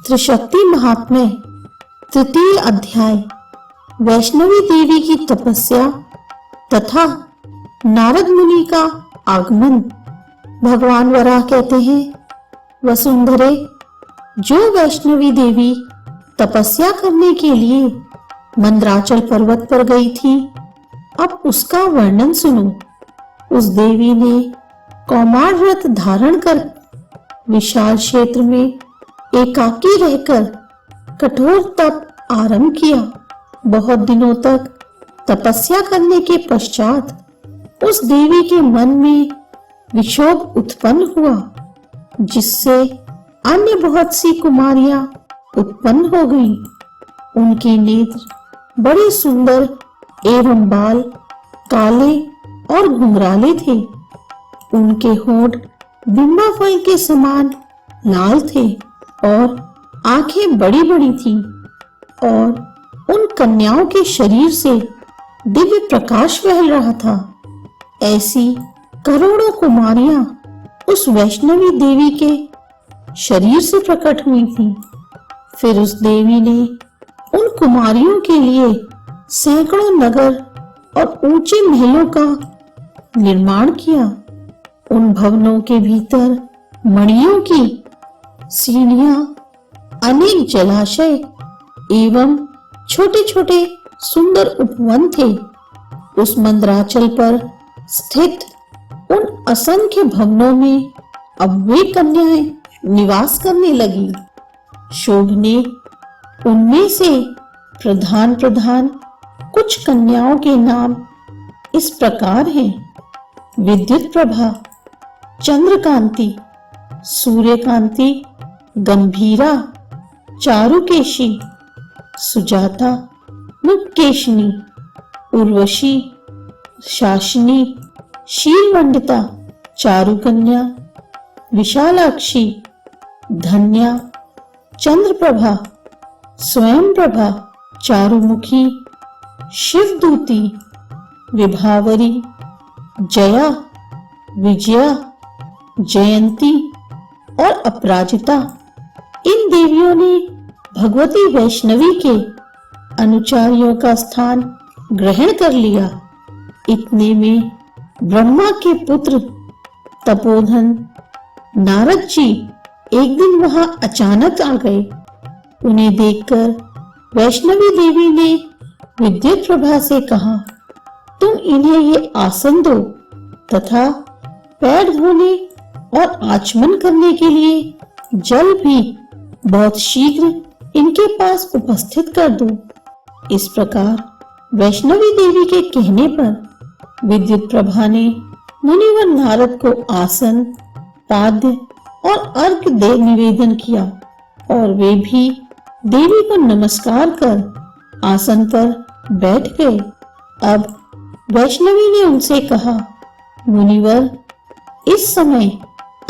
त्रिशक्ति महात्म्य तृतीय अध्याय वैष्णवी देवी की तपस्या तथा नारद मुनि का आगमन। भगवान वराह कहते हैं, वसुंधरे, जो वैष्णवी देवी तपस्या करने के लिए मंदराचल पर्वत पर गई थी, अब उसका वर्णन सुनो। उस देवी ने कौमार व्रत धारण कर विशाल क्षेत्र में एकाकी रहकर कठोर तप आरंभ किया। बहुत दिनों तक तपस्या करने के पश्चात उस देवी के मन में विक्षोभ उत्पन्न हुआ, जिससे अन्य बहुत सी कुमारियां उत्पन्न हो गईं। उनके नेत्र बड़े सुंदर एवं बाल काले और घुंघराले थे। उनके होंठ बिंबा फल के समान लाल थे और आंखें बड़ी बड़ी थीं और उन कन्याओं के शरीर से दिव्य प्रकाश बह रहा था। ऐसी करोड़ों कुमारियां उस वैष्णवी देवी के शरीर से प्रकट हुई थीं। फिर उस देवी ने उन कुमारियों के लिए सैकड़ों नगर और ऊंचे महलों का निर्माण किया। उन भवनों के भीतर मणियों की सीढ़ियां, अनेक जलाशय एवं छोटे छोटे सुंदर उपवन थे। उस मंदराचल पर स्थित उन असंख्य भवनों में अब वे कन्याएं निवास करने लगी। शोभने उनमें से प्रधान प्रधान कुछ कन्याओं के नाम इस प्रकार हैं: विद्युत प्रभा, चंद्रकांति, सूर्यकांति, गंभीरा, चारुकेशी, सुजाता, मुक्केशनी, उर्वशी, शाशिनी, शीलवंडिता, चारुकन्या, विशालाक्षी, धन्या, चंद्रप्रभा, स्वयंप्रभा, चारुमुखी, शिवदूती, विभावरी, जया, विजया, जयंती और अपराजिता। इन देवियों ने भगवती वैष्णवी के अनुचारियों का स्थान ग्रहण कर लिया। इतने में ब्रह्मा के पुत्र तपोधन नारद जी एक दिन वहां अचानक आ गए। उन्हें देखकर वैष्णवी देवी ने विद्युत प्रभा से कहा, तुम इन्हें ये आसन दो तथा पैर धोने और आचमन करने के लिए जल भी बहुत शीघ्र इनके पास उपस्थित कर दो। इस प्रकार वैष्णवी देवी के कहने पर विद्युत प्रभा ने मुनिवर नारद को आसन, पाद्य और अर्घ्य दे निवेदन किया और वे भी देवी को नमस्कार कर आसन पर बैठ गए। अब वैष्णवी ने उनसे कहा, मुनिवर, इस समय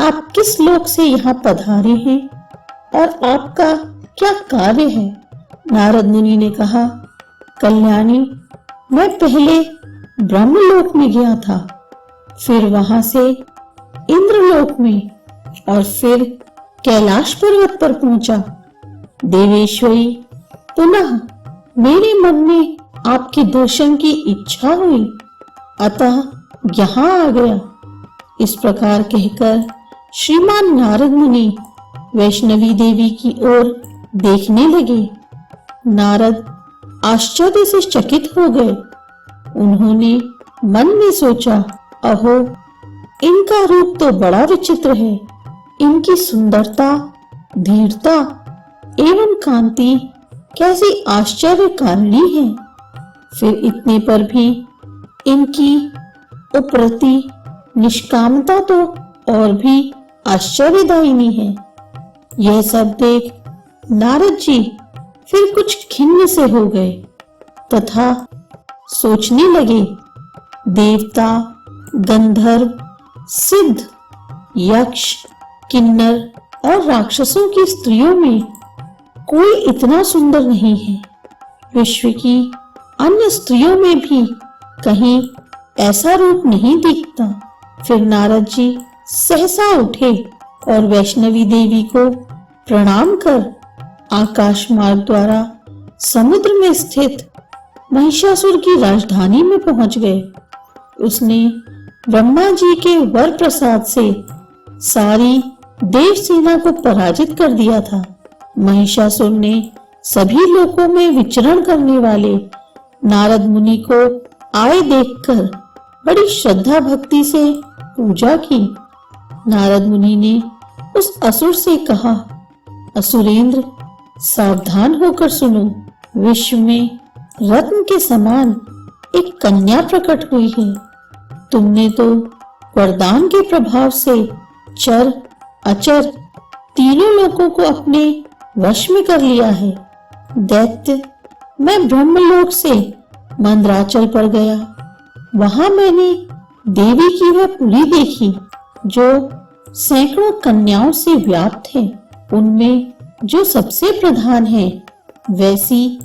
आप किस लोक से यहाँ पधारे हैं और आपका क्या कार्य है? नारद मुनि ने कहा, कल्याणी, मैं पहले ब्रह्मलोक में गया था, फिर वहां से इंद्रलोक में और फिर कैलाश पर्वत पर पहुंचा। देवेश्वरी, पुनः मेरे मन में आपके दर्शन की इच्छा हुई, अतः यहाँ आ गया। इस प्रकार कहकर श्रीमान नारद मुनि वैष्णवी देवी की ओर देखने लगे। नारद आश्चर्य से चकित हो गए। उन्होंने मन में सोचा, अहो, इनका रूप तो बड़ा विचित्र है। इनकी सुंदरता, धीरता एवं कांति कैसी आश्चर्यकारिणी है। फिर इतने पर भी इनकी उपरति निष्कामता तो और भी आश्चर्यदायिनी है। यह सब देख नारद जी फिर कुछ खिन्न से हो गए तथा सोचने लगे, देवता, गंधर्व, सिद्ध, यक्ष, किन्नर और राक्षसों की स्त्रियों में कोई इतना सुंदर नहीं है। विश्व की अन्य स्त्रियों में भी कहीं ऐसा रूप नहीं दिखता। फिर नारद जी सहसा उठे और वैष्णवी देवी को प्रणाम कर आकाश मार्ग द्वारा समुद्र में स्थित महिषासुर की राजधानी में पहुंच गए। उसने ब्रह्मा जी के वर प्रसाद से सारी देव सेना को पराजित कर दिया था। महिषासुर ने सभी लोकों में विचरण करने वाले नारद मुनि को आए देखकर बड़ी श्रद्धा भक्ति से पूजा की। नारद मुनि ने उस असुर से कहा, असुरेंद्र, सावधान होकर सुनो। विश्व में रत्न के समान एक कन्या प्रकट हुई है। तुमने तो वरदान के प्रभाव से चर अचर तीनों लोकों को अपने वश में कर लिया है। दैत्य, मैं ब्रह्मलोक से मंदराचल पर गया। वहां मैंने देवी की वह पुरी देखी जो सैकड़ों कन्याओं से व्याप्त है। उनमें जो सबसे प्रधान है, वैसी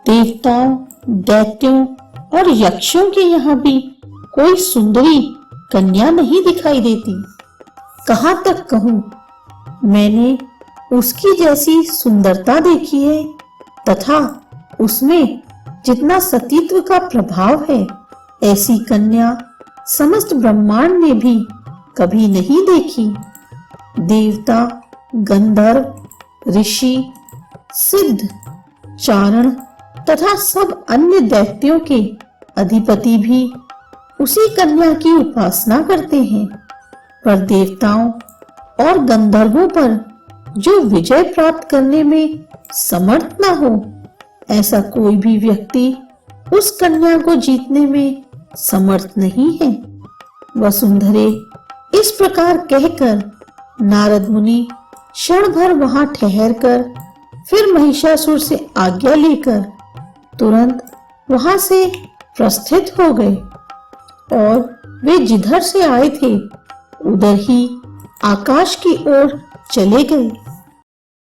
देवताओं, दैत्यों और यक्षों के यहाँ भी कोई सुंदरी कन्या नहीं दिखाई देती। कहाँ तक कहूँ, मैंने उसकी जैसी सुंदरता देखी है तथा उसमें जितना सतीत्व का प्रभाव है, ऐसी कन्या समस्त ब्रह्मांड में भी कभी नहीं देखी। देवता, गंधर्व, ऋषि, सिद्ध, चारण तथा सब अन्य दैत्यों के अधिपति भी उसी कन्या की उपासना करते हैं। पर देवताओं और गंधर्वों पर जो विजय प्राप्त करने में समर्थ न हो, ऐसा कोई भी व्यक्ति उस कन्या को जीतने में समर्थ नहीं है। वसुंधरे, इस प्रकार कहकर नारद मुनि क्षण भर वहां ठहरकर फिर महिषासुर से आज्ञा लेकर तुरंत वहां से प्रस्थित हो गए और वे जिधर से आए थे उधर ही आकाश की ओर चले गए।